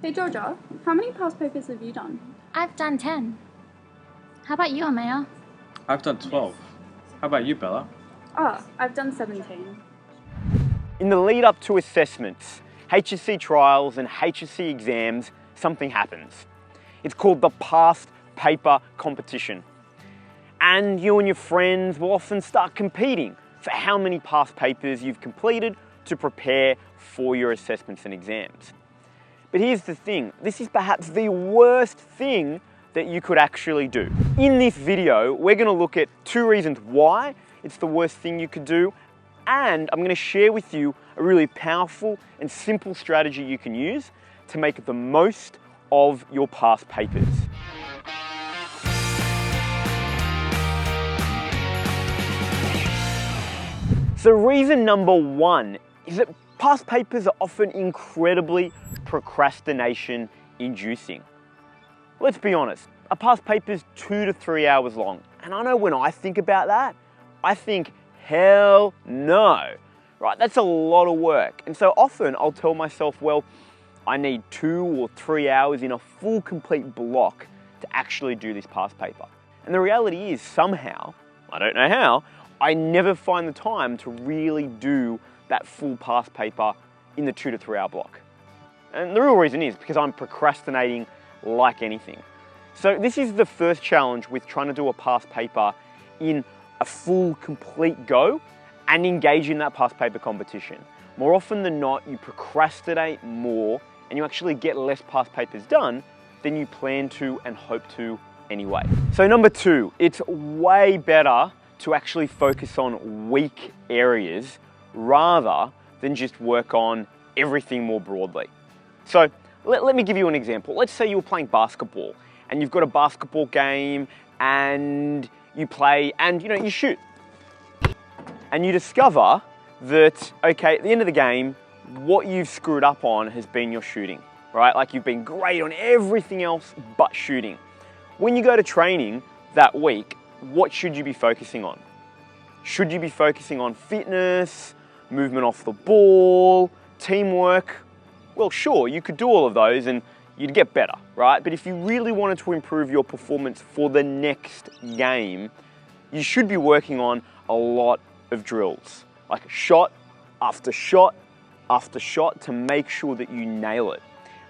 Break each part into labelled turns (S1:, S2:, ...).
S1: Hey Georgia, how many past papers have you done?
S2: I've done 10. How about you, Amaya?
S3: I've done 12. How about you, Bella?
S1: I've done 17.
S4: In the lead up to assessments, HSC trials and HSC exams, something happens. It's called the past paper competition. And you and your friends will often start competing for how many past papers you've completed to prepare for your assessments and exams. But here's the thing, this is perhaps the worst thing that you could actually do. In this video, we're gonna look at 2 reasons why it's the worst thing you could do, and I'm gonna share with you a really powerful and simple strategy you can use to make the most of your past papers. So reason number 1 is that past papers are often incredibly procrastination inducing. Let's be honest, a past paper is 2 to 3 hours long. And I know when I think about that, I think, hell no, right? That's a lot of work. And so often I'll tell myself, well, I need 2 or 3 hours in a full complete block to actually do this past paper. And the reality is somehow, I don't know how, I never find the time to really do that full past paper in the 2 to 3 hour block. And the real reason is because I'm procrastinating like anything. So this is the first challenge with trying to do a past paper in a full complete go and engage in that past paper competition. More often than not, you procrastinate more and you actually get less past papers done than you plan to and hope to anyway. So number 2, it's way better to actually focus on weak areas rather than just work on everything more broadly. So let me give you an example. Let's say you're playing basketball and you've got a basketball game and you play and you shoot. And you discover that, okay, at the end of the game, what you've screwed up on has been your shooting, right? Like you've been great on everything else but shooting. When you go to training that week, what should you be focusing on? Should you be focusing on fitness, movement off the ball, teamwork? Well, sure, you could do all of those and you'd get better, right? But if you really wanted to improve your performance for the next game, you should be working on a lot of drills, like shot after shot after shot to make sure that you nail it.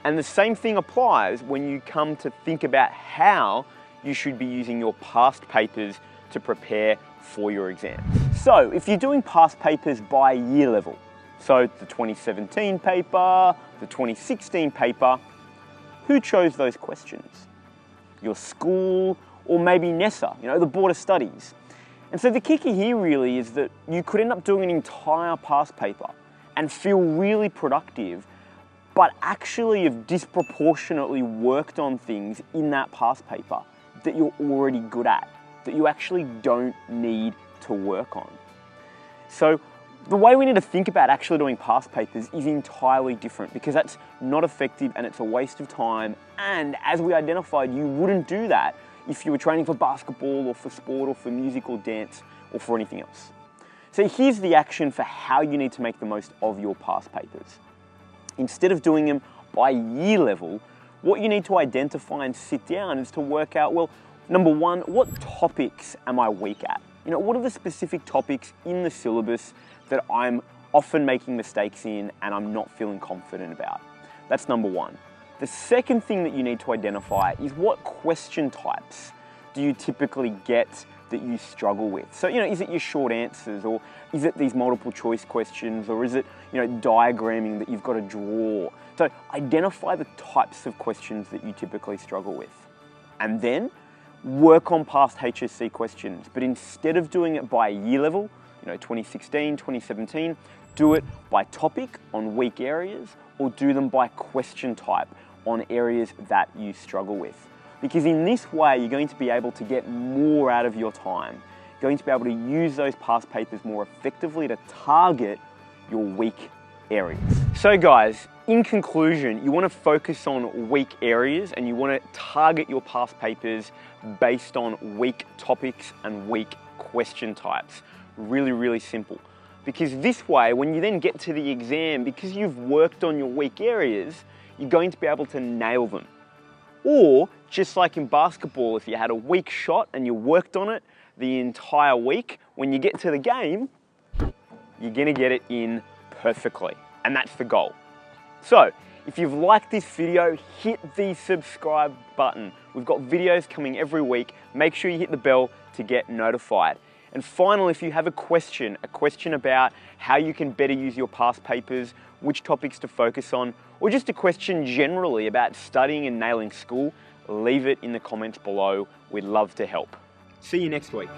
S4: And the same thing applies when you come to think about how you should be using your past papers to prepare for your exams. So if you're doing past papers by year level, so the 2017 paper, the 2016 paper, who chose those questions? Your school or maybe NESA, the Board of Studies. And so the kicker here really is that you could end up doing an entire past paper and feel really productive, but actually have disproportionately worked on things in that past paper that you're already good at, that you actually don't need to work on. So the way we need to think about actually doing past papers is entirely different because that's not effective and it's a waste of time. And as we identified, you wouldn't do that if you were training for basketball or for sport or for music or dance or for anything else. So here's the action for how you need to make the most of your past papers. Instead of doing them by year level, what you need to identify and sit down is to work out, well, number 1, what topics am I weak at? What are the specific topics in the syllabus that I'm often making mistakes in and I'm not feeling confident about? That's number 1. The second thing that you need to identify is what question types do you typically get that you struggle with? So, is it your short answers, or is it these multiple choice questions, or is it, diagramming that you've got to draw? So identify the types of questions that you typically struggle with. And then work on past HSC questions, but instead of doing it by year level, 2016, 2017, do it by topic on weak areas, or do them by question type on areas that you struggle with. Because in this way, you're going to be able to get more out of your time. You're going to be able to use those past papers more effectively to target your weak areas. So guys, in conclusion, you want to focus on weak areas and you want to target your past papers based on weak topics and weak question types. Really, really simple. Because this way, when you then get to the exam, because you've worked on your weak areas, you're going to be able to nail them. Or, just like in basketball, if you had a weak shot and you worked on it the entire week, when you get to the game, you're gonna get it in perfectly. And that's the goal. So, if you've liked this video, hit the subscribe button. We've got videos coming every week. Make sure you hit the bell to get notified. And finally, if you have a question about how you can better use your past papers, which topics to focus on, or just a question generally about studying and nailing school, leave it in the comments below. We'd love to help. See you next week.